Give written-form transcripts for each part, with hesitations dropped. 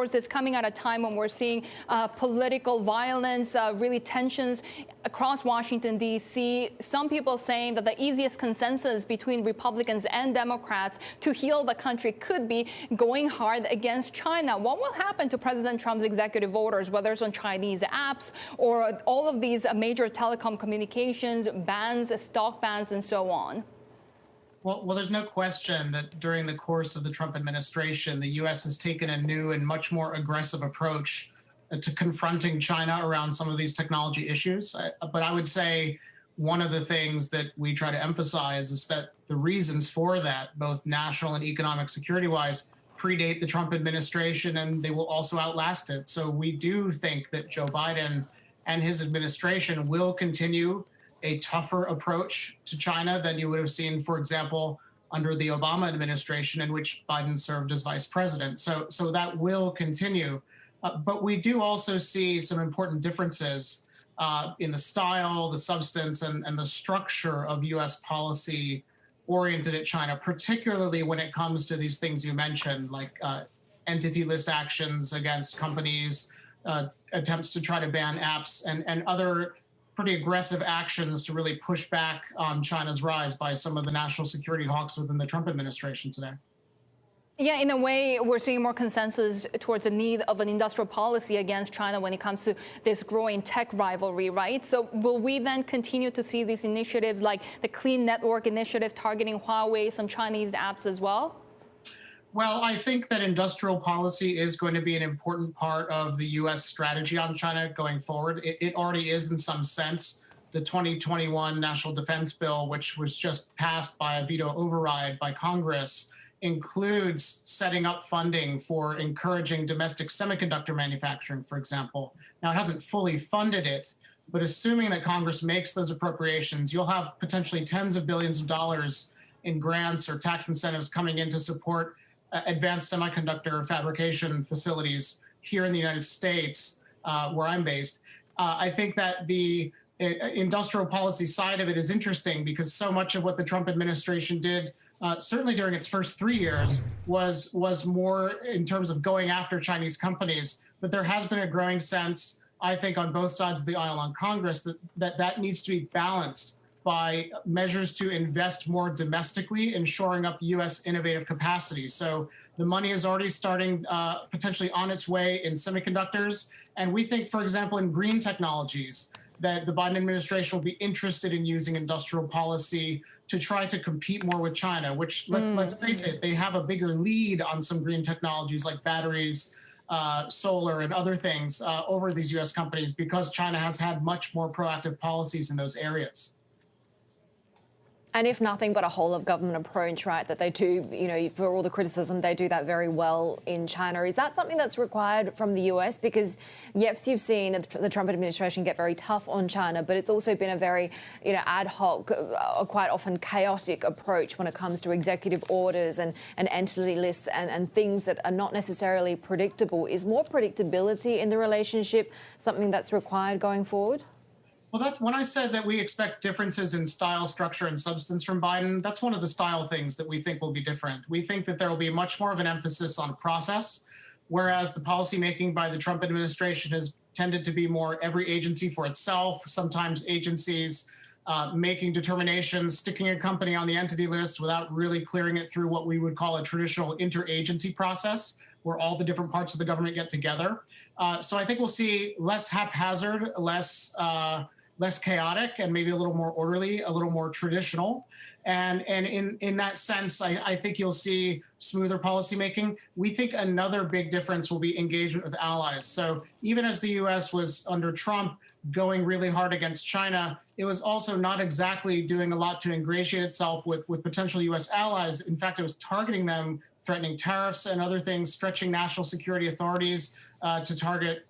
course, it's coming at a time when we're seeing political violence, really tensions across Washington, D.C. Some people saying that the easiest consensus between Republicans and Democrats to heal the country could be going hard against China. What will happen to President Trump's executive orders, whether it's on Chinese apps or all of these major telecom communications bans, stock bans, and so on? Well, there's no question that during the course of the Trump administration, the U.S. has taken a new and much more aggressive approach to confronting China around some of these technology issues. But I would say one of the things that we try to emphasize is that the reasons for that, both national and economic security-wise, predate the Trump administration, and they will also outlast it. So we do think that Joe Biden and his administration will continue a tougher approach to China than you would have seen, for example, under the Obama administration, in which Biden served as vice president. So that will continue. But we do also see some important differences in the style, the substance, and the structure of U.S. policy oriented at China, particularly when it comes to these things you mentioned, like entity list actions against companies, attempts to try to ban apps, and other pretty aggressive actions to really push back on China's rise by some of the national security hawks within the Trump administration today. Yeah, in a way, we're seeing more consensus towards the need of an industrial policy against China when it comes to this growing tech rivalry, right? So will we then continue to see these initiatives like the Clean Network Initiative targeting Huawei, some Chinese apps as well? Well, I think that industrial policy is going to be an important part of the U.S. strategy on China going forward. It already is in some sense. The 2021 National Defense Bill, which was just passed by a veto override by Congress, includes setting up funding for encouraging domestic semiconductor manufacturing, for example. Now, it hasn't fully funded it, but assuming that Congress makes those appropriations, you'll have potentially tens of billions of dollars in grants or tax incentives coming in to support advanced semiconductor fabrication facilities here in the United States, where I'm based. I think that the industrial policy side of it is interesting because so much of what the Trump administration did, certainly during its first 3 years, was more in terms of going after Chinese companies. But there has been a growing sense, I think, on both sides of the aisle on Congress that needs to be balanced by measures to invest more domestically in shoring up U.S. innovative capacity. So the money is already starting potentially on its way in semiconductors. And we think, for example, in green technologies, that the Biden administration will be interested in using industrial policy to try to compete more with China, which, let's face it, they have a bigger lead on some green technologies like batteries, solar, and other things over these U.S. companies because China has had much more proactive policies in those areas. And if nothing but a whole of government approach, right, that they do, you know, for all the criticism, they do that very well in China. Is that something that's required from the US? Because, yes, you've seen the Trump administration get very tough on China, but it's also been a very, you know, ad hoc, quite often chaotic approach when it comes to executive orders and entity lists and things that are not necessarily predictable. Is more predictability in the relationship something that's required going forward? Well, that's when I said that we expect differences in style, structure, and substance from Biden. That's one of the style things that we think will be different. We think that there will be much more of an emphasis on process, whereas the policymaking by the Trump administration has tended to be more every agency for itself, sometimes agencies making determinations, sticking a company on the entity list without really clearing it through what we would call a traditional interagency process, where all the different parts of the government get together. So I think we'll see less haphazard, less chaotic, and maybe a little more orderly, a little more traditional. And in that sense, I think you'll see smoother policymaking. We think another big difference will be engagement with allies. So even as the U.S. was under Trump going really hard against China, it was also not exactly doing a lot to ingratiate itself with potential U.S. allies. In fact, it was targeting them, threatening tariffs and other things, stretching national security authorities to target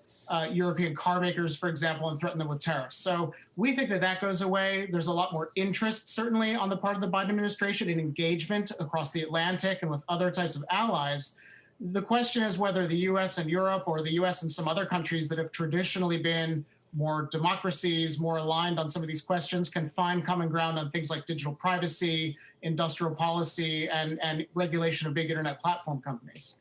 European car makers, for example, and threaten them with tariffs. So we think that that goes away. There's a lot more interest, certainly, on the part of the Biden administration in engagement across the Atlantic and with other types of allies. The question is whether the U.S. and Europe, or the U.S. and some other countries that have traditionally been more democracies, more aligned on some of these questions, can find common ground on things like digital privacy, industrial policy, and regulation of big internet platform companies.